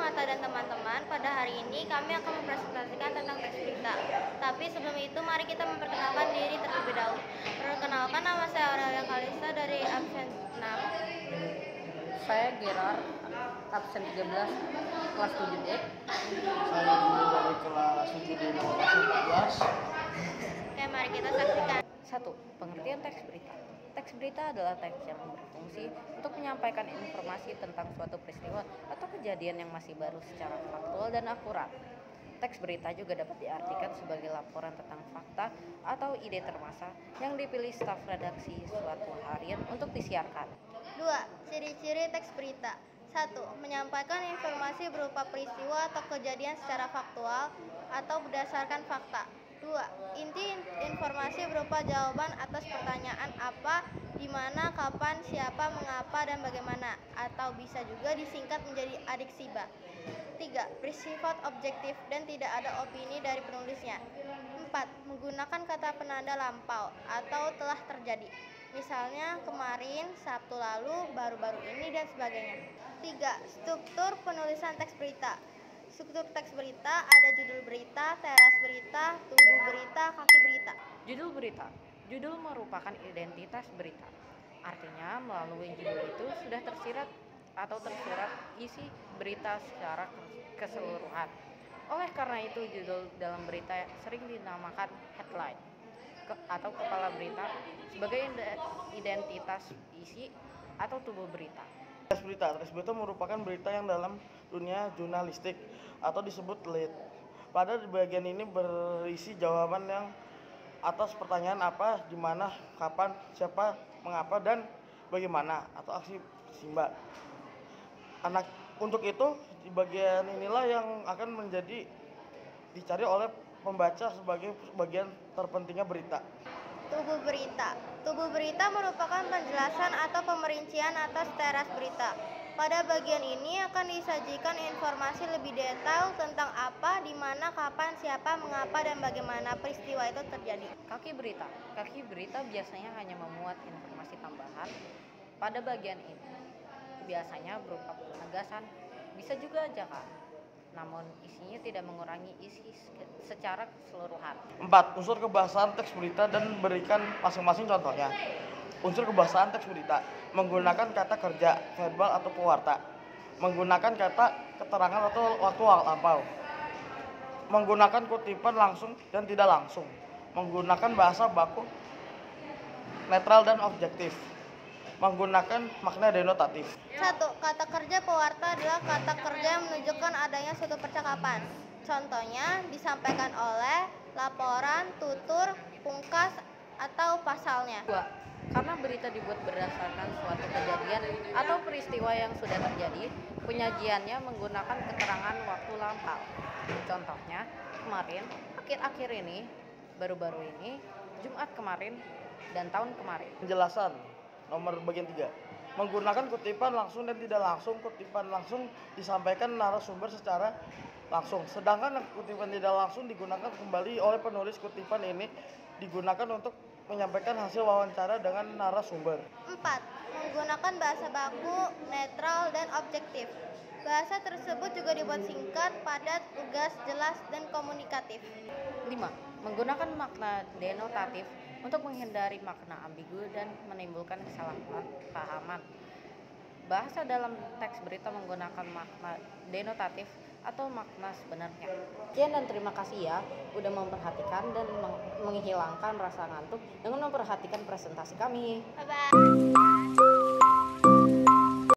Mata dan teman-teman, pada hari ini kami akan mempresentasikan tentang teks berita. Tapi sebelum itu, mari kita memperkenalkan diri terlebih dahulu. Perkenalkan, nama saya Aurelia Kalista dari absen 6. Saya Gerard, absen 13, kelas 7D. Saya Budi dari kelas 7D nomor absen 14. Oke, mari kita saksikan. 1. Pengertian teks berita. Teks berita adalah teks yang berfungsi untuk menyampaikan informasi tentang suatu peristiwa atau kejadian yang masih baru secara faktual dan akurat. Teks berita juga dapat diartikan sebagai laporan tentang fakta atau ide termasa yang dipilih staf redaksi suatu harian untuk disiarkan. 2. Ciri-ciri teks berita. 1. Menyampaikan informasi berupa peristiwa atau kejadian secara faktual atau berdasarkan fakta. 2. Inti informasi berupa jawaban atas pertanyaan apa, di mana, kapan, siapa, mengapa, dan bagaimana, atau bisa juga disingkat menjadi adiksiba. 3. Bersifat objektif dan tidak ada opini dari penulisnya. 4. Menggunakan kata penanda lampau atau telah terjadi. Misalnya kemarin, Sabtu lalu, baru-baru ini, dan sebagainya. 3. Struktur penulisan teks berita. Struktur teks berita ada judul berita, teras berita, tubuh berita, kaki berita. Judul berita. Judul merupakan identitas berita. Artinya melalui judul itu sudah tersirat atau tersurat isi berita secara keseluruhan. Oleh karena itu judul dalam berita sering dinamakan headline atau kepala berita sebagai identitas isi atau tubuh berita. Teks berita merupakan berita yang dalam dunia jurnalistik atau disebut lead. Pada bagian ini berisi jawaban yang atas pertanyaan apa, di mana, kapan, siapa, mengapa, dan bagaimana, atau aksi simba. Untuk itu di bagian inilah yang akan menjadi dicari oleh pembaca sebagai bagian terpentingnya berita. Tubuh berita. Tubuh berita merupakan penjelasan atau pemerincian atas teras berita. Pada bagian ini akan disajikan informasi lebih detail tentang apa, di mana, kapan, siapa, mengapa, dan bagaimana peristiwa itu terjadi. Kaki berita. Kaki berita biasanya hanya memuat informasi tambahan pada bagian ini. Biasanya berupa penegasan, bisa juga ajakan. Namun isinya tidak mengurangi isi secara keseluruhan. 4. Unsur kebahasaan teks berita dan berikan masing-masing contohnya. Unsur kebahasaan teks berita menggunakan kata kerja, verbal atau pewarta, menggunakan kata keterangan atau waktu lampau, menggunakan kutipan langsung dan tidak langsung, menggunakan bahasa baku netral dan objektif, menggunakan makna denotatif. 1. Kata kerja pewarta adalah kata kerja yang menunjukkan adanya suatu percakapan. Contohnya disampaikan oleh, laporan, tutur, pungkas, atau pasalnya. 2. Karena berita dibuat berdasarkan suatu kejadian atau peristiwa yang sudah terjadi, penyajiannya menggunakan keterangan waktu lampau. Contohnya, kemarin, akhir-akhir ini, baru-baru ini, Jumat kemarin, dan tahun kemarin. Penjelasan nomor bagian 3. Menggunakan kutipan langsung dan tidak langsung. Kutipan langsung disampaikan narasumber secara langsung, sedangkan kutipan tidak langsung digunakan kembali oleh penulis. Kutipan ini digunakan untuk menyampaikan hasil wawancara dengan narasumber. 4. Menggunakan bahasa baku, netral, dan objektif. Bahasa tersebut juga dibuat singkat, padat, lugas, jelas, dan komunikatif. 5. Menggunakan makna denotatif untuk menghindari makna ambigu dan menimbulkan kesalahpahaman. Bahasa dalam teks berita menggunakan makna denotatif atau makna sebenarnya. Sekian dan terima kasih ya udah memperhatikan dan menghilangkan rasa ngantuk dengan memperhatikan presentasi kami. Bye-bye.